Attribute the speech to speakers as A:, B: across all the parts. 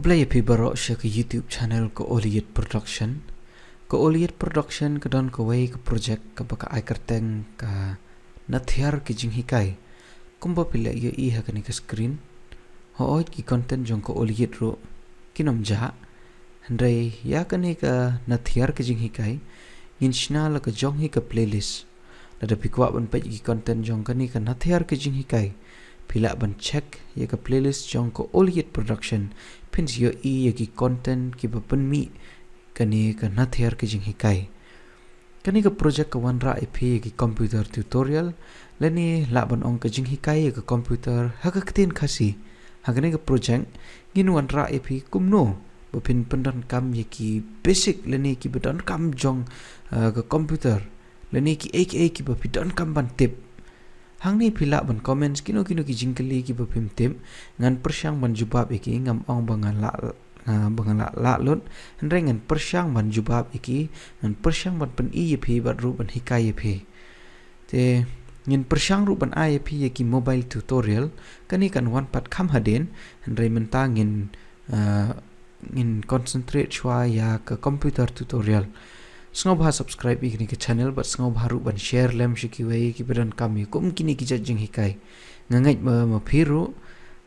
A: Play pi barok siya ke YouTube channel ko Oliet Production. Ko Oliet Production ke don ko way ke project ke baka ai kerteng ka na thiar ke jinghikai. Kumba pila yo I ha ke screen. Ho oi ki content jong ko Oliet ro kinom ja. Handai ya ke ni ka na thiar ke jinghikai. Inshna la ke jong hi ke playlist. Lada pikwa ban pa ki content jong ke ni ka na thiar ke jinghikai. Pila ban check ya ke playlist jong ko Oliet Production. Pins yo I ya ki content ki bapan mi kani ka na thiar ke jinghikai. Kani ka project ka wan ra IP ya ki computer tutorial. Lani laban ong ka jinghikai ya ka computer haka ketin kasi. Hagani ka project ngin wan ra IP kumno. Bapin pendan kam ya ki basic lani ki bedan kam jong ka computer. Lani ki aka ki bapidan kam ban tip. Hang ni pila ban comments kino ki jingkali ki bapim tim ngan persyang ban jubab iki ngam ong bangan la lot ndre ngan persyang ban jubab iki ngan persyang ban pen IP ban ru ban hikai IP te ngan persyang ru ban IP ki mobile tutorial kani kan wan pat kham haden ndre menta ngin concentrate chwa ya ka computer tutorial. Sengaw bah subscribe ikini ke channel but sengaw bah ban share lem shiki way ki bedan kami kum kini ki jinghikai ngangait ma phiru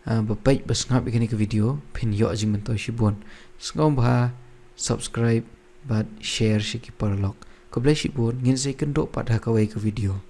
A: bapai basngap ikini ke video phin yo jing mentoy shibon sengaw bah subscribe but share shiki parlok ko blai shibon ngin sai kendok pada ka way ke video.